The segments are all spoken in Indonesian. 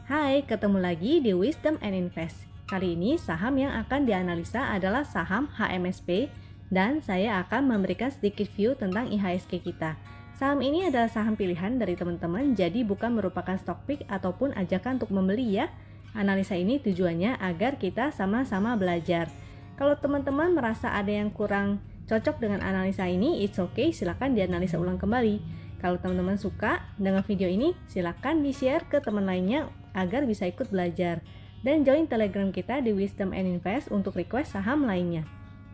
Hai, ketemu lagi di Wisdom and Invest. Kali ini saham yang akan dianalisa adalah saham HMSP dan saya akan memberikan sedikit view tentang IHSG kita. Saham ini adalah saham pilihan dari teman-teman, jadi bukan merupakan stock pick ataupun ajakan untuk membeli ya. Analisa ini tujuannya agar kita sama-sama belajar. Kalau teman-teman merasa ada yang kurang cocok dengan analisa ini, it's okay, silakan dianalisa ulang kembali. Kalau teman-teman suka dengan video ini, silakan di-share ke teman lainnya agar bisa ikut belajar. Dan join Telegram kita di Wisdom and Invest untuk request saham lainnya.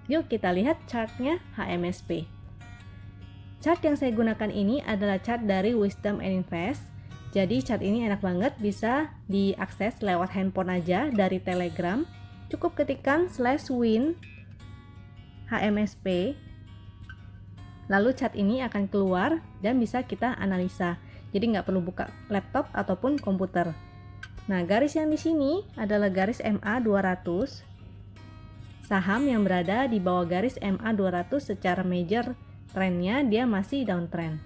Yuk kita lihat chartnya HMSP. Chart yang saya gunakan ini adalah chart dari Wisdom and Invest. Jadi chart ini enak banget, bisa diakses lewat handphone aja dari Telegram. Cukup ketikkan /win HMSP. Lalu chart ini akan keluar dan bisa kita analisa. Jadi nggak perlu buka laptop ataupun komputer. Nah, garis yang di sini adalah garis MA 200. Saham yang berada di bawah garis MA 200 secara major trennya dia masih downtrend.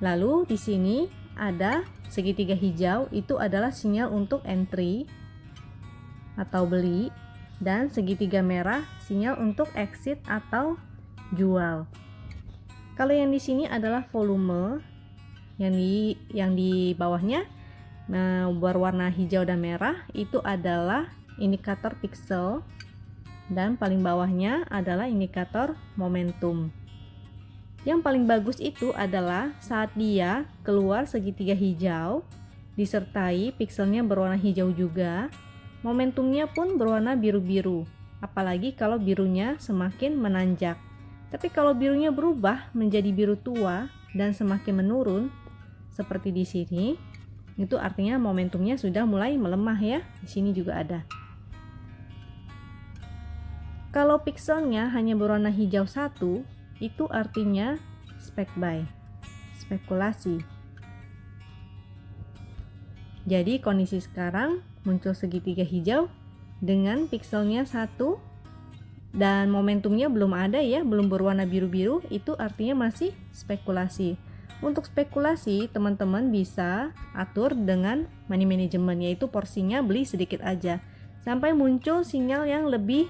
Lalu di sini ada segitiga hijau, itu adalah sinyal untuk entry atau beli, dan segitiga merah sinyal untuk exit atau jual. Kalau yang di sini adalah volume, yang di bawahnya berwarna hijau dan merah itu adalah indikator pixel, dan paling bawahnya adalah indikator momentum. Yang paling bagus itu adalah saat dia keluar segitiga hijau disertai pixelnya berwarna hijau juga, momentumnya pun berwarna biru-biru, apalagi kalau birunya semakin menanjak. Tapi kalau birunya berubah menjadi biru tua dan semakin menurun seperti di sini, itu artinya momentumnya sudah mulai melemah ya. Di sini juga ada. Kalau pixelnya hanya berwarna hijau satu, itu artinya spek buy, spekulasi. Jadi kondisi sekarang muncul segitiga hijau dengan pixelnya satu dan momentumnya belum ada ya, belum berwarna biru-biru, itu artinya masih spekulasi. Untuk spekulasi, teman-teman bisa atur dengan money management, yaitu porsinya beli sedikit aja sampai muncul sinyal yang lebih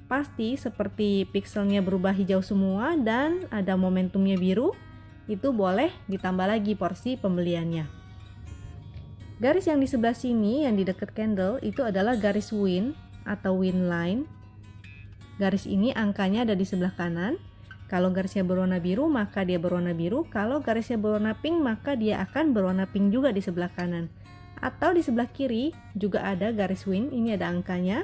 pasti seperti pixelnya berubah hijau semua dan ada momentumnya biru, itu boleh ditambah lagi porsi pembeliannya. Garis yang di sebelah sini yang di dekat candle itu adalah garis win atau win line. Garis ini angkanya ada di sebelah kanan. Kalau garisnya berwarna biru maka dia berwarna biru. Kalau garisnya berwarna pink maka dia akan berwarna pink juga di sebelah kanan. Atau di sebelah kiri juga ada garis win, ini ada angkanya.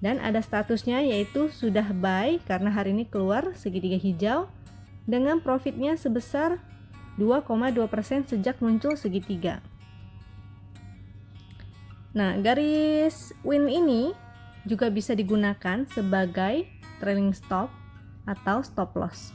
Dan ada statusnya yaitu sudah buy karena hari ini keluar segitiga hijau dengan profitnya sebesar 2,2% sejak muncul segitiga. Nah, garis win ini juga bisa digunakan sebagai trailing stop atau stop loss.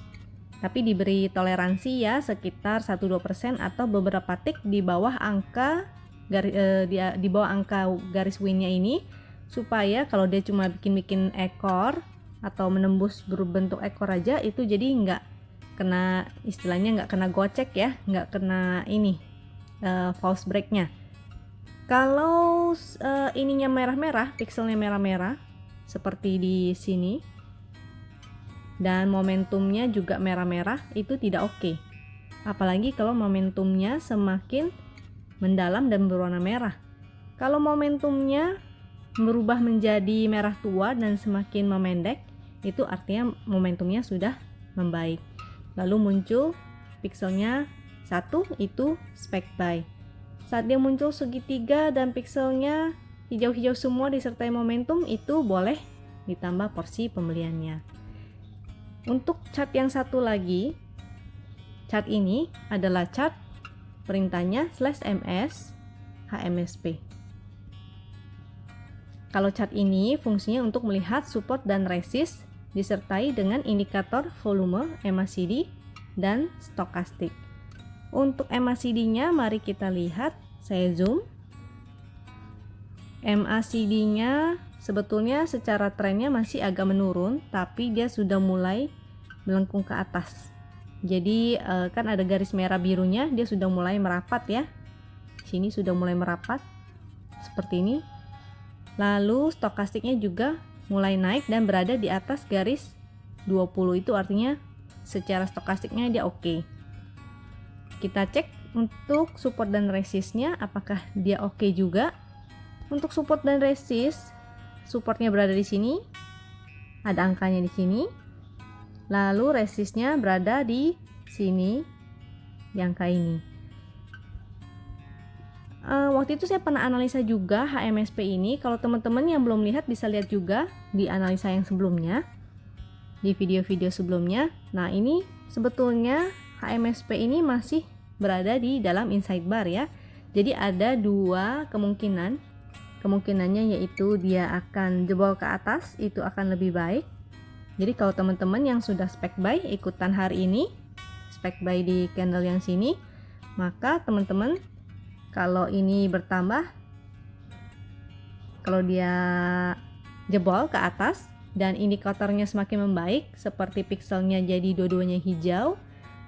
Tapi diberi toleransi ya sekitar 1-2% atau beberapa tick di bawah angka di bawah angka garis winnya ini, supaya kalau dia cuma bikin ekor atau menembus berbentuk ekor aja itu jadi nggak kena, istilahnya nggak kena gocek ya, nggak kena ini false breaknya. Kalau ininya merah-merah, pixelnya merah-merah seperti di sini dan momentumnya juga merah-merah, itu tidak oke. Apalagi kalau momentumnya semakin mendalam dan berwarna merah. Kalau momentumnya berubah menjadi merah tua dan semakin memendek, itu artinya momentumnya sudah membaik. Lalu muncul pixelnya satu, itu spek buy. Saat dia muncul segitiga dan pixelnya hijau-hijau semua disertai momentum, itu boleh ditambah porsi pembeliannya. Untuk chart yang satu lagi, chart ini adalah chart perintahnya /MS HMSP. Kalau chart ini fungsinya untuk melihat support dan resist disertai dengan indikator volume, MACD, dan stokastik. Untuk MACD-nya mari kita lihat, saya zoom. MACD-nya sebetulnya secara trennya masih agak menurun, tapi dia sudah mulai melengkung ke atas. Jadi kan ada garis merah birunya, dia sudah mulai merapat ya. Sini sudah mulai merapat. seperti ini. Lalu stokastiknya juga mulai naik dan berada di atas garis 20, itu artinya secara stokastiknya dia oke. Kita cek untuk support dan resistnya apakah dia oke juga. Untuk support dan resist, supportnya berada di sini, ada angkanya di sini. Lalu resistnya berada di sini, di angka ini. Waktu itu saya pernah analisa juga HMSP ini. Kalau teman-teman yang belum lihat bisa lihat juga di analisa yang sebelumnya, di video-video sebelumnya. Nah, ini sebetulnya HMSP ini masih berada di dalam inside bar ya. Jadi ada dua kemungkinan. Kemungkinannya yaitu dia akan jebol ke atas, itu akan lebih baik. Jadi kalau teman-teman yang sudah spek buy ikutan hari ini, spek buy di candle yang sini, maka teman-teman kalau ini bertambah, kalau dia jebol ke atas dan indikatornya semakin membaik seperti pixelnya jadi dua-duanya hijau,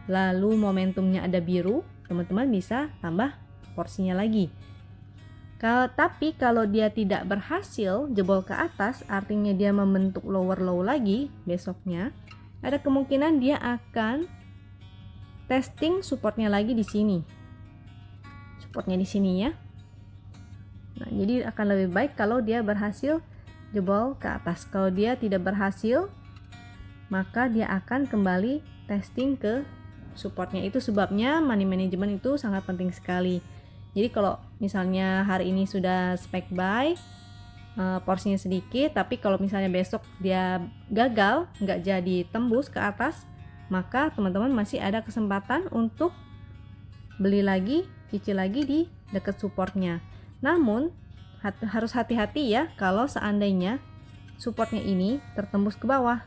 lalu momentumnya ada biru, teman-teman bisa tambah porsinya lagi. Tapi kalau dia tidak berhasil jebol ke atas, artinya dia membentuk lower low lagi besoknya, ada kemungkinan dia akan testing supportnya lagi di sini. Supportnya di sini ya. Nah, jadi akan lebih baik kalau dia berhasil jebol ke atas. Kalau dia tidak berhasil, maka dia akan kembali testing ke supportnya. Itu sebabnya money management itu sangat penting sekali. Jadi kalau misalnya hari ini sudah spek buy, porsinya sedikit, tapi kalau misalnya besok dia gagal, nggak jadi tembus ke atas, maka teman-teman masih ada kesempatan untuk beli lagi, cicil lagi di dekat supportnya. Namun harus hati-hati ya kalau seandainya supportnya ini tertembus ke bawah.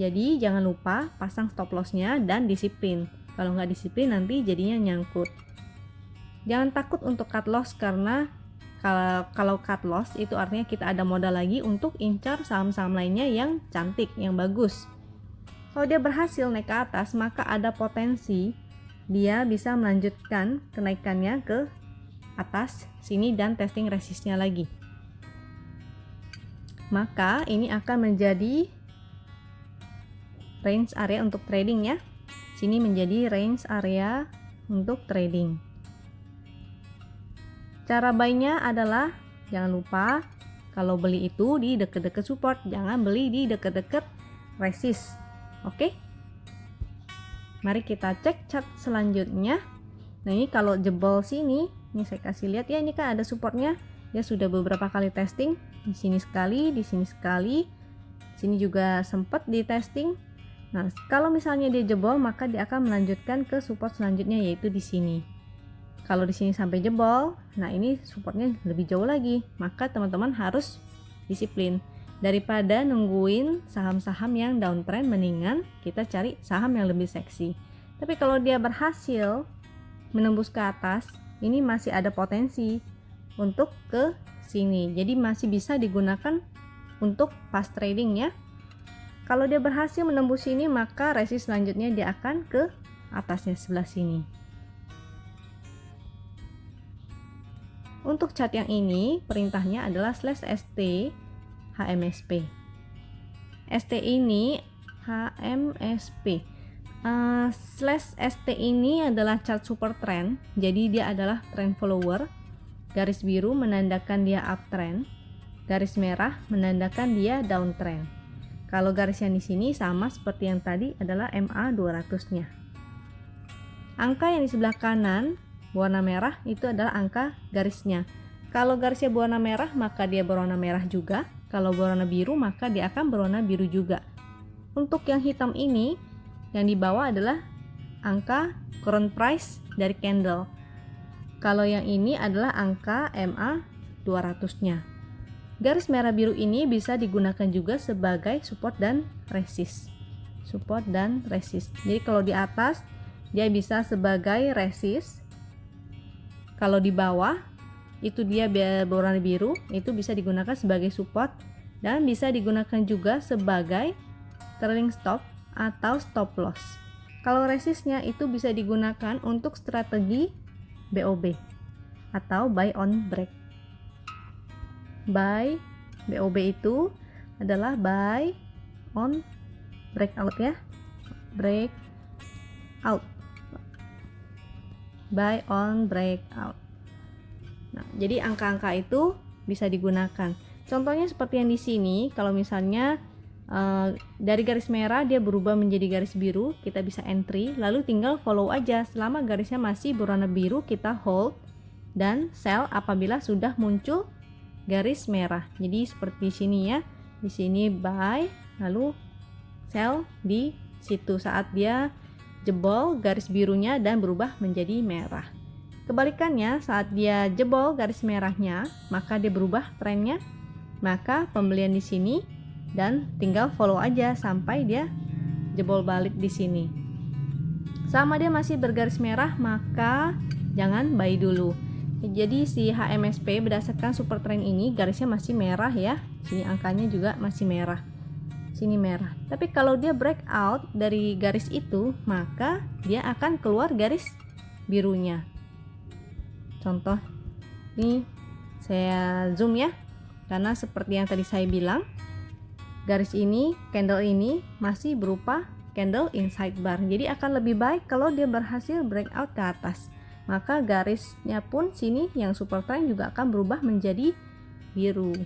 Jadi jangan lupa pasang stop lossnya dan disiplin. Kalau nggak disiplin nanti jadinya nyangkut. Jangan takut untuk cut loss, karena kalau cut loss itu artinya kita ada modal lagi untuk incar saham-saham lainnya yang cantik, yang bagus. Kalau dia berhasil naik ke atas, maka ada potensi dia bisa melanjutkan kenaikannya ke atas sini dan testing resistnya lagi. Maka ini akan menjadi range area untuk trading ya. Sini menjadi range area untuk trading. Cara buy-nya adalah jangan lupa kalau beli itu di dekat-dekat support, jangan beli di dekat-dekat resist. Oke? Mari kita cek chart selanjutnya. Nah, ini kalau jebol sini, ini saya kasih lihat ya, ini kan ada supportnya. Dia sudah beberapa kali testing, di sini sekali, di sini sekali. Sini juga sempat di testing. Nah, kalau misalnya dia jebol, maka dia akan melanjutkan ke support selanjutnya yaitu di sini. Kalau di sini sampai jebol, nah ini supportnya lebih jauh lagi. Maka teman-teman harus disiplin. Daripada nungguin saham-saham yang downtrend, mendingan kita cari saham yang lebih seksi. Tapi kalau dia berhasil menembus ke atas, ini masih ada potensi untuk ke sini. Jadi masih bisa digunakan untuk fast trading ya. Kalau dia berhasil menembus sini, maka resist selanjutnya dia akan ke atasnya sebelah sini. Untuk chart yang ini perintahnya adalah /ST HMSP. ST ini HMSP. /ST ini adalah chart super trend. Jadi dia adalah trend follower. Garis biru menandakan dia uptrend. Garis merah menandakan dia downtrend. Kalau garis yang di sini sama seperti yang tadi adalah MA 200-nya. Angka yang di sebelah kanan warna merah itu adalah angka garisnya. Kalau garisnya berwarna merah maka dia berwarna merah juga. Kalau berwarna biru maka dia akan berwarna biru juga. Untuk yang hitam ini yang di bawah adalah angka current price dari candle. Kalau yang ini adalah angka MA 200-nya. Garis merah biru ini bisa digunakan juga sebagai support dan resist. Support dan resist. Jadi kalau di atas dia bisa sebagai resist. Kalau di bawah itu dia berwarna biru, itu bisa digunakan sebagai support dan bisa digunakan juga sebagai trailing stop atau stop loss. Kalau resistnya itu bisa digunakan untuk strategi BOB atau buy on break. by BOB itu adalah by on breakout ya, breakout, by on breakout. Nah, jadi angka-angka itu bisa digunakan. Contohnya seperti yang di sini, kalau misalnya dari garis merah dia berubah menjadi garis biru, kita bisa entry, lalu tinggal follow aja. Selama garisnya masih berwarna biru, kita hold dan sell apabila sudah muncul garis merah. Jadi seperti sini ya, di sini buy, lalu sell di situ saat dia jebol garis birunya dan berubah menjadi merah. Kebalikannya, saat dia jebol garis merahnya, maka dia berubah trennya, maka pembelian di sini dan tinggal follow aja sampai dia jebol balik di sini. Selama dia masih bergaris merah, maka jangan buy dulu. Jadi si HMSP berdasarkan super trend ini garisnya masih merah ya. Sini angkanya juga masih merah. Sini merah. Tapi kalau dia breakout dari garis itu, maka dia akan keluar garis birunya. Contoh, ini saya zoom ya, karena seperti yang tadi saya bilang, garis ini, candle ini masih berupa candle inside bar. Jadi akan lebih baik kalau dia berhasil breakout ke atas. Maka garisnya pun sini yang super trend juga akan berubah menjadi biru.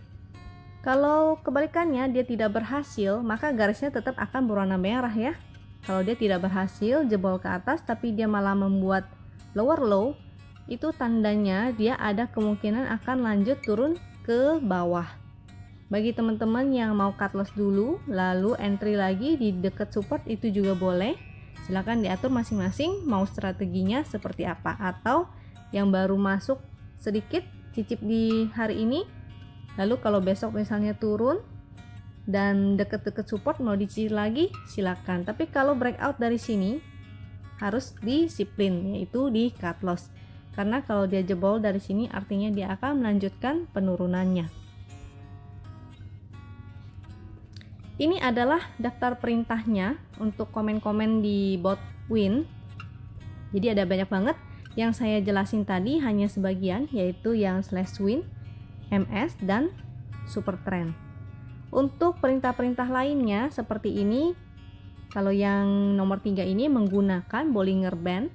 Kalau kebalikannya dia tidak berhasil, maka garisnya tetap akan berwarna merah ya. Kalau dia tidak berhasil jebol ke atas tapi dia malah membuat lower low, itu tandanya dia ada kemungkinan akan lanjut turun ke bawah. Bagi teman-teman yang mau cut loss dulu lalu entry lagi di dekat support itu juga boleh. Silahkan diatur masing-masing mau strateginya seperti apa, atau yang baru masuk sedikit cicip di hari ini, lalu kalau besok misalnya turun dan deket-deket support mau dicicil lagi silakan. Tapi kalau breakout dari sini harus disiplin, yaitu di cut loss, karena kalau dia jebol dari sini artinya dia akan melanjutkan penurunannya. Ini adalah daftar perintahnya untuk komen-komen di bot win. Jadi ada banyak banget. Yang saya jelasin tadi hanya sebagian, yaitu yang slash win, MS, dan super trend. Untuk perintah-perintah lainnya seperti ini, kalau yang nomor 3 ini menggunakan Bollinger Band.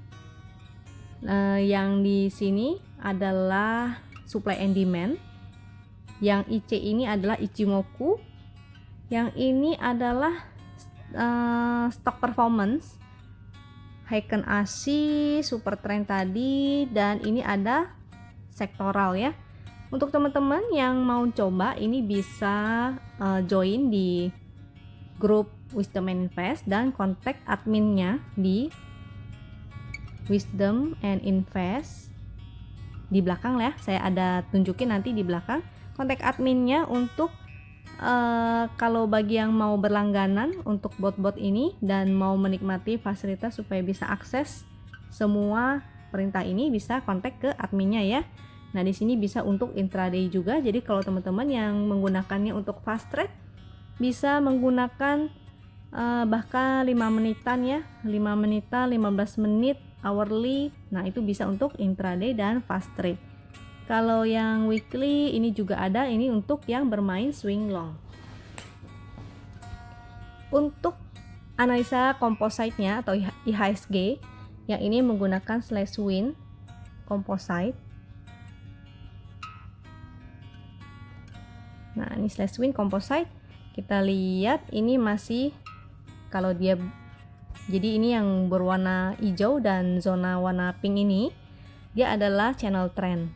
Yang di sini adalah supply and demand. Yang IC ini adalah Ichimoku. Yang ini adalah stock performance, Heiken ASI, super trend tadi, dan ini ada sektoral ya. Untuk teman-teman yang mau coba, ini bisa join di grup Wisdom and Invest dan kontak adminnya di Wisdom and Invest di belakang ya. Saya ada tunjukin nanti di belakang kontak adminnya untuk kalau bagi yang mau berlangganan untuk bot-bot ini dan mau menikmati fasilitas supaya bisa akses semua perintah ini, bisa kontak ke adminnya ya. Nah, di sini bisa untuk intraday juga. Jadi kalau teman-teman yang menggunakannya untuk fast trade bisa menggunakan bahkan 5 menitan ya, 5 menitan, 15 menit, hourly. Nah, itu bisa untuk intraday dan fast trade. Kalau yang weekly ini juga ada, ini untuk yang bermain swing long. Untuk analisa composite-nya atau IHSG, yang ini menggunakan slash win composite. Nah, ini slash win composite. Kita lihat ini masih, kalau dia, jadi ini yang berwarna hijau dan zona warna pink ini, dia adalah channel trend.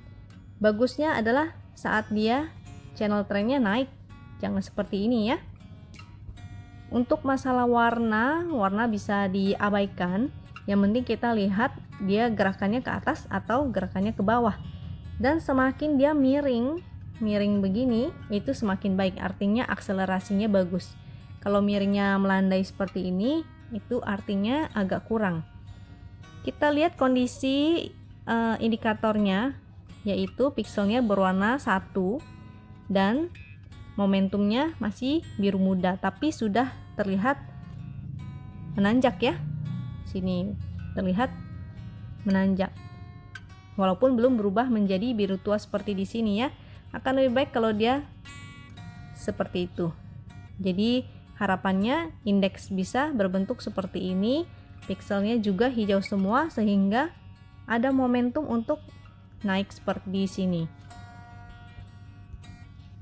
Bagusnya adalah saat dia channel trendnya naik, jangan seperti ini ya. Untuk masalah warna bisa diabaikan. Yang penting kita lihat dia gerakannya ke atas atau gerakannya ke bawah. Dan semakin dia miring begini, itu semakin baik, artinya akselerasinya bagus. Kalau miringnya melandai seperti ini, itu artinya agak kurang. Kita lihat kondisi indikatornya, yaitu pixelnya berwarna 1 dan momentumnya masih biru muda, tapi sudah terlihat menanjak ya. Sini terlihat menanjak, walaupun belum berubah menjadi biru tua seperti di sini ya. akan lebih baik kalau dia seperti itu. Jadi harapannya indeks bisa berbentuk seperti ini, pixelnya juga hijau semua sehingga ada momentum untuk naik seperti di sini.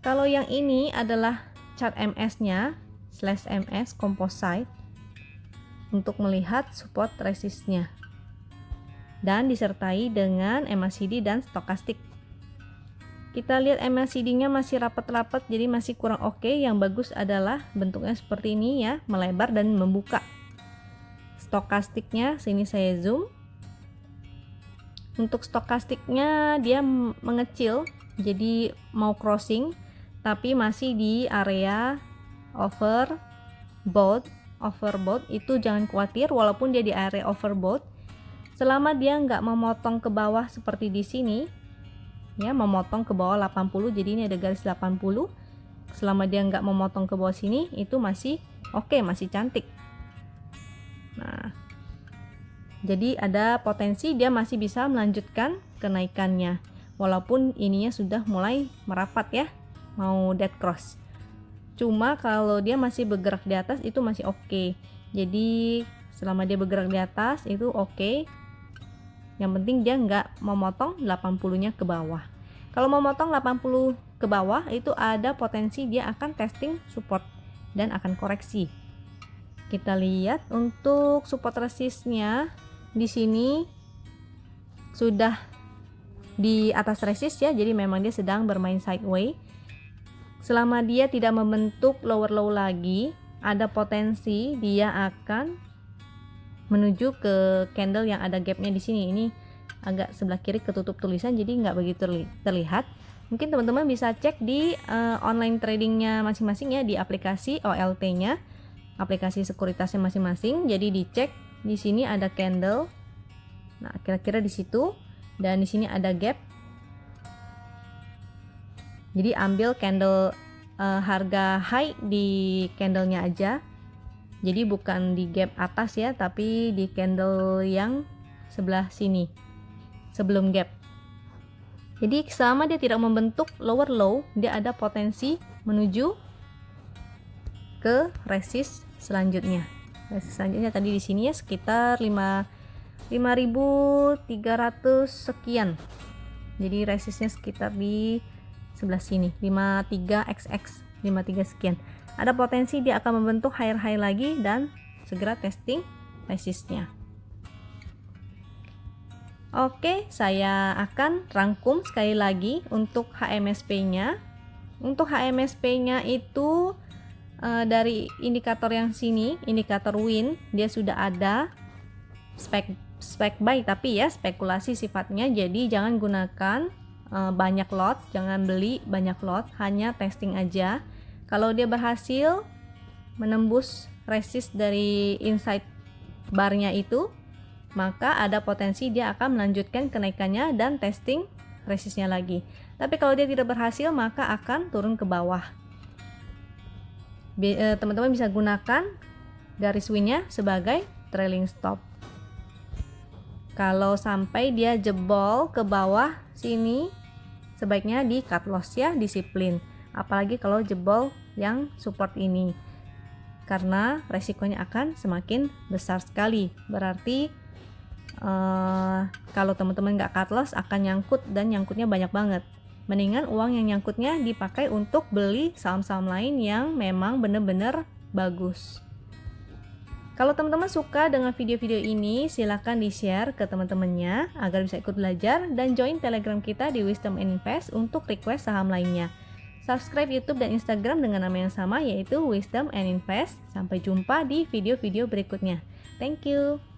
Kalau yang ini adalah chart MS-nya, /MS composite, untuk melihat support resistnya dan disertai dengan MACD dan stokastik. Kita lihat MACD-nya masih rapat-rapat, jadi masih kurang oke. Yang bagus adalah bentuknya seperti ini ya, melebar dan membuka. Stokastiknya sini saya zoom. Untuk stokastiknya dia mengecil, jadi mau crossing tapi masih di area overbought. Overbought itu jangan khawatir, walaupun dia di area overbought, selama dia nggak memotong ke bawah seperti di sini ya, memotong ke bawah 80, jadi ini ada garis 80, selama dia nggak memotong ke bawah sini itu masih oke, masih cantik. Nah, jadi ada potensi dia masih bisa melanjutkan kenaikannya walaupun ininya sudah mulai merapat ya, mau dead cross. Cuma kalau dia masih bergerak di atas itu masih oke. Jadi selama dia bergerak di atas itu oke. Yang penting dia nggak memotong 80-nya ke bawah. Kalau memotong 80 ke bawah itu ada potensi dia akan testing support dan akan koreksi. Kita lihat untuk support resistnya di sini sudah di atas resist ya, jadi memang dia sedang bermain sideways. Selama dia tidak membentuk lower low lagi, ada potensi dia akan menuju ke candle yang ada gapnya di sini. Ini agak sebelah kiri ketutup tulisan, jadi nggak begitu terlihat. Mungkin teman-teman bisa cek di online tradingnya masing-masing ya, di aplikasi OLT-nya, aplikasi sekuritasnya masing-masing. Jadi dicek di sini ada candle. Nah, kira-kira di situ, dan di sini ada gap. Jadi ambil candle harga high di candlenya aja. Jadi bukan di gap atas ya, tapi di candle yang sebelah sini sebelum gap. Jadi selama dia tidak membentuk lower low, dia ada potensi menuju ke resist selanjutnya. Resist selanjutnya tadi di sini ya sekitar 5.300 sekian. Jadi resistnya sekitar di sebelah sini 53xx, 53 sekian. Ada potensi dia akan membentuk higher high lagi dan segera testing resistnya. Oke, saya akan rangkum sekali lagi untuk HMSP-nya. Untuk HMSP-nya itu dari indikator yang sini, indikator win, dia sudah ada spek buy, tapi ya spekulasi sifatnya, jadi jangan gunakan banyak lot, jangan beli banyak lot, hanya testing aja. Kalau dia berhasil menembus resist dari inside barnya itu, maka ada potensi dia akan melanjutkan kenaikannya dan testing resistnya lagi. Tapi kalau dia tidak berhasil, maka akan turun ke bawah. Teman-teman bisa gunakan garis winnya sebagai trailing stop. Kalau sampai dia jebol ke bawah sini, sebaiknya di cut loss ya, disiplin. Apalagi kalau jebol yang support ini, karena resikonya akan semakin besar sekali. Berarti kalau teman-teman nggak cut loss akan nyangkut, dan nyangkutnya banyak banget. Mendingan uang yang nyangkutnya dipakai untuk beli saham-saham lain yang memang benar-benar bagus. Kalau teman-teman suka dengan video-video ini, silahkan di-share ke teman-temannya agar bisa ikut belajar, dan join Telegram kita di Wisdom and Invest untuk request saham lainnya. Subscribe YouTube dan Instagram dengan nama yang sama, yaitu Wisdom and Invest. Sampai jumpa di video-video berikutnya. Thank you.